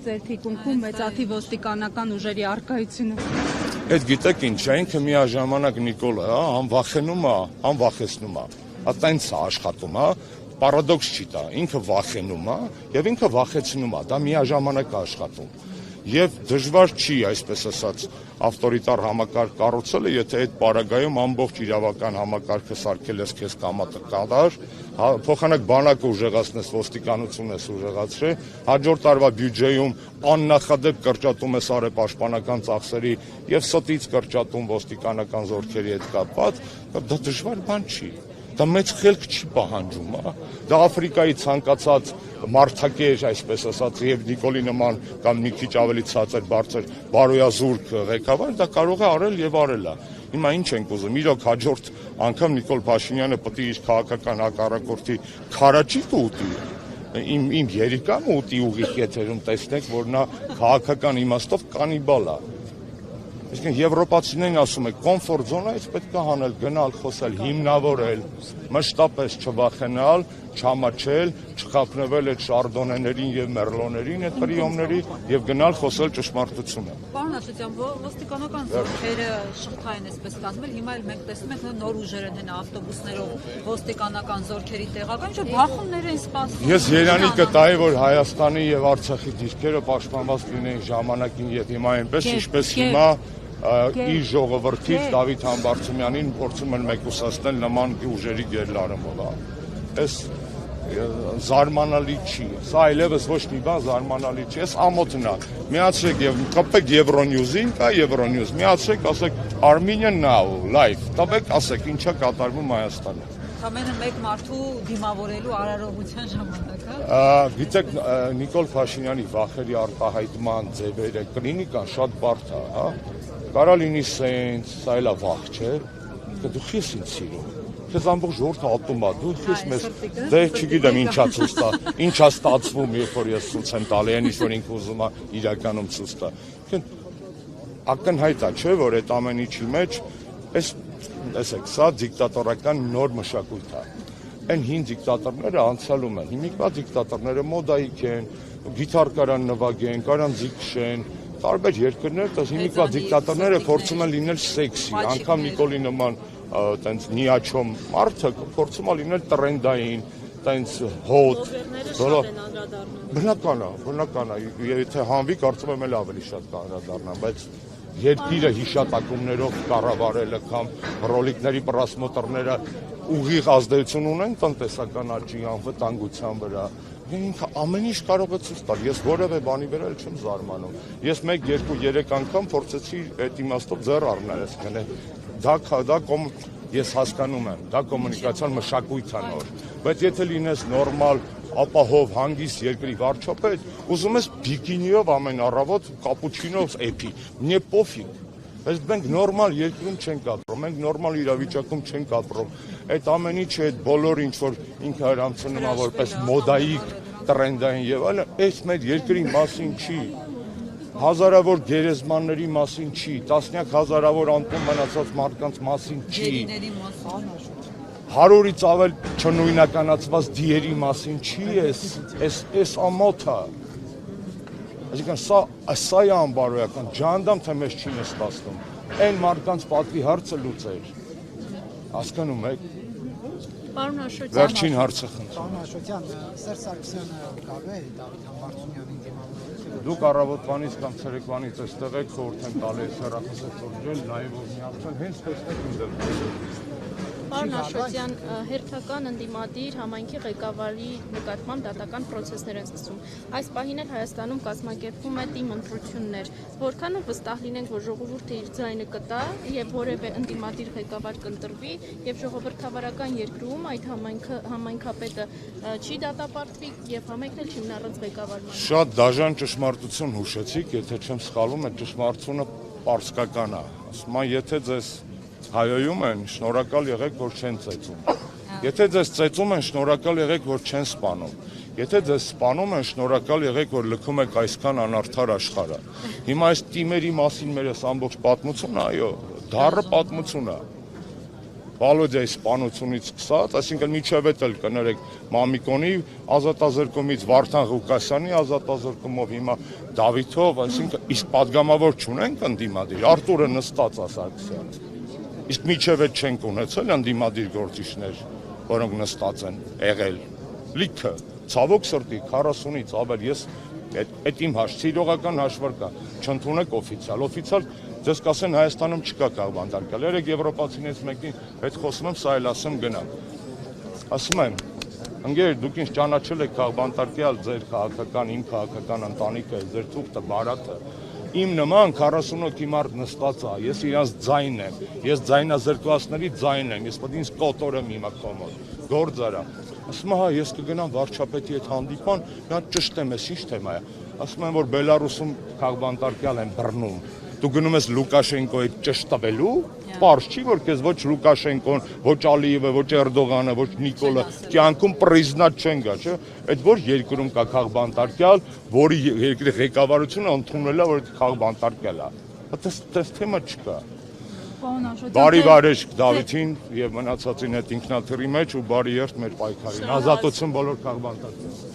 ձեր թիկունքում մեծաթիվ ոստիկանական ուժերի առկայությունը։ Այդ գիտեք ինչ, ինքը միաժամանակ Նիկոլը, համ վախենում է, համ վախեցնում է։ Այտենց է աշխատում, պարադոքս չի դա, ինքը վախենում է եւ ինքը վախեցնում է, դա միաժամանակ է աշխատում։ Եվ դժվար չի, այսպես ասած, ավտորիտար համակարգ կառուցելը, եթե այդ պարագայում ամբողջ իրավական համակարգը սարքել ես քեզ կամատկադար, փոխանակ բանակը ուժեղացնես, ոստիկանություն ես ուժեղացրել, հաջորդ տարվա բյուջեում աննախադեպ կրճատում ես առեպաշտպանական ծախսերի եւ ստից կրճատում ոստիկանական զորքերի հետ կապված, դա դժվար բան չի։ Դա մեծ խելք չի պահանջում, դա Աֆրիկայի ցանկացած մարդակեր, այսպես ասած, եւ Նիկոլի նման կամ մի քիչ ավելի ցածր բարձր բարոյազուրկ ղեկավար, դա կարող է արել եւ արել է։ Հիմա ինչ ենք ուզում, իրոք հաջորդ անգամ Նիկոլ Փաշինյանը պետք է իր քաղաքական հակառակորդի քարաճիտ ուտի, իմ երիկան ուտի ուղիղ եթերում տեսնեք, որ նա քաղաքական իմաստով կանիբալ է։ Այսինքն եվրոպացիներն ասում են, կոմֆորտ զոնայից պետք է հանել, գնալ, խոսել, հիմնավորել, մշտապես չվախենալ, չամաչել, չխափնվել այդ շարդոնեներին եւ մերլոներին, այդ պրիոմների եւ գնալ խոսել ճշմարտությունը։ Պարոն Աշոտյան, ոստիկանական զորքերը շղթային էսպես կազմել, հիմա էլ մենք տեսնում ենք նոր ուժեր են ավտոբուսներով ոստիկանական զորքերի տեղական, ինչ բախումներ են սպասում։ Ես երանի կտայի, որ Հայաստանի եւ Արցախի դիրքերը պաշտպանված լինեն ժամանակին եւ հիմա այնպես, ինչպես հիմա իր ժողովրդից Դավիթ Համբարձումյանին փորձում են մեկուսացնել նման ուժերի գերլարումով։ Այս զարմանալի չի, սա այլևս ոչ մի բան զարմանալի չի, այս ամոթն է։ Միացրեք եւ կապեք Եվրոնյուզին, կա Եվրոնյուզ, միացրեք, ասեք Armenia Now live, տպեք, ասեք ինչա կատարվում Հայաստանում։ Ամենը մեկ մարդու դիմավորելու արարողության ժամանակ, Գիտեք, Նիկոլ Փաշինյանի վախերի արտահայտման ձևերը, կլինիկան շատ բարդ է, հա։ Կարա լինի սենց, սա էլա վախ չէ, դու խես ինձ սիրում, քեզ ամբողջ ժողովուրդը ատում է, դու խես մեզ, դե չգիտեմ ինչա ցույց տա, ինչա ստացվում, երբ որ ես ցույց եմ տալի, այն ինչ որ ինքը ուզում է իրականում ցույց տա։ Ակնհայտ է, չէ, որ այդ ամեն ինչի մեջ, տեսեք, սա դիկտատորական նոր մշակույթ է։ Այն հին դիկտատորները անցյալում են, հիմիկվա դիկտատորները մոդայիկ են, գիտար կարան նվագեն, կարան ձիգ քշեն, տարբեր երկրներ, հիմիկվա դիկտատորները փորձում են լինել սեքսի, անգամ Նիկոլի նման տենց նիաչոմ մարդը փորձում է լինել տրենդային, տենց հոտ, բնական է, եթե հանվի, կարծում եմ էլ ավելի շատ կանդրադառնամ, բայց երկիրը հիշատակումներով կառավարելը կամ ռոլիկների պրասմոտրները ուղիղ ազդեցություն ունեն տնտեսական աճի անվտանգության վրա։ Ինքը ամեն ինչ կարող է ցույց տալ, ես որևէ բանի վրա չեմ զարմանում։ Ես 1, 2, 3 անգամ փորձեցի այդ իմաստով ձեռ առնել, այսինքն ես հասկանում եմ, դա կոմունիկացիոն մշակույթ է նոր, բայց եթե լինես նորմալ, ապահով, հանգիստ երկրի վարչապետ, ուզում ես բիկինիով ամեն առավոտ կապուչինով էփի, мне пофиг։ Բայց մենք նորմալ երկրում չենք ապրում, մենք նորմալ իրավիճակում չենք ապրում։ Այդ ամեն ինչը, այդ բոլոր ինչ որ ինքը հрамցնում է որպես մոդայիկ, տրենդային եւ այլն, այս մեր երկրի մասին չի։ Հազարավոր գերեզմանների մասին չի, տասնյակ հազարավոր անտուն մնացած մարդկանց մասին չի։ 100-ից ավել չնույնականացված դիերի մասին չի, այս ամոթը։ Այսինքն սա է անբարոյական, ջանդամ թե մեզ չի նստացնում, այն մարդկանց պատվի հարցը լուծեր, հասկանում եք, վերջին հարցը խնդրում։ Պարոն Աշոտյան, Սերժ Սարգսյանը կարող է Դավիթ Համբարձումյանին դիմավորել։ Դուք առավոտվանից կամ ցերեկվանից այստեղ եք, խորհուրդ եմ տալիս հեռախոսը թողնել, նաև որ միացան, հենց տեսնեք իմ դեպքում։ Պարոն Աշոտյան, հերթական ընդդիմադիր համայնքի ղեկավարի նկատմամբ դատական պրոցեսներ են սկսվում։ Այս պահին էլ Հայաստանում կազմակերպվում է թիմ ընտրություններ։ Որքան վստահ լինենք, որ ժողովուրդը իր ձայնը կտա եւ որևէ ընդդիմադիր ղեկավար կընտրվի եւ ժողովրդավարական երկրում այդ համայնքապետը չի դատապարտվի եւ համայնքն էլ չի մնա ղեկավարման։ Շատ դաժան ճշմարտություն հուշեցիք, եթե չեմ սխալվում, այդ ճշմարտությունը պարսկական է։ Ասում եմ, եթե ձեզ հայոյում են, շնորհակալ եղեք, որ չեն ծեծում։ Եթե ձեզ ծեծում են, շնորհակալ եղեք, որ չեն սպանում։ Եթե ձեզ սպանում են, շնորհակալ եղեք, որ լքում եք այսքան անարդար աշխարհը։ Հիմա այս թիմերի մասին մեր ամբողջ պատմությունը, այո, դառը պատմություն է։ Վալոդիայի սպանությունից սկսած, այսինքն միջև էլ կներեք Մամիկոնի ազատազրկումից, Վարդան Ղուկասյանի ազատազրկումով, հիմա Դավիթով, այսինքն իսկ падգամավոր չունենք ընդդիմադիր, Արտուրը նստած է Սարգսյանը։ Իսկ միջև էլ չենք ունեցել ընդդիմադիր գործիչներ, որոնք նստած են եղել։ Լիքը, ցավոք սրտի 40-ից ավել ես այդ իմ սիրողական հաշվարկա, չընդունեք օֆիցիալ, ձեզ կասեն Հայաստանում չկա քաղբանտարկյալ, երեք եվրոպացիներից մեկին հետ խոսում եմ, սա էլ ասեմ գնամ։ Ասում եմ, ընկեր, դուք ինձ ճանաչել եք քաղբանտարկյալ, ձեր քաղաքական, իմ քաղաքական ընտանիքը, ձեր թուղթը, բարաթը, իմ նման 40 հոգի մարդ նստած է, ես իրանց ձայն եմ, ես ձայնազրկվածների ձայն եմ, ես պետք է ինձ կոտորեմ հիմա կոմոդ, գործ արա։ Ասում եմ, հա, ես կգնամ վարչապետի հետ հանդիպան, նա ճշտեմ, ես ինչ թեմա է։ Ասում եմ, որ Բելարուսում քաղբանտարկյալ են բռնում։ Դու գնում ես Լուկաշենկոյի ճշտվելու, պարզ չի, որ քեզ ոչ Լուկաշենկոն, ոչ Ալիևը, ոչ Էրդողանը, ոչ Նիկոլը կյանքում պրիզնատ չեն գա, չէ՞։ Այդ որ երկրում կա քաղբանտարկյալ, որի երկրի ղեկավարությունը ընդունել է, որ քաղբանտարկյալ է։ Այդպես թեմա չկա։ Բարի վարեժք Դավիթին եւ մնացածին հետ ինքնաթիռի մեջ ու բարի երթ մեր պայքարին։ Ազատություն բոլոր քաղբանտարկներին։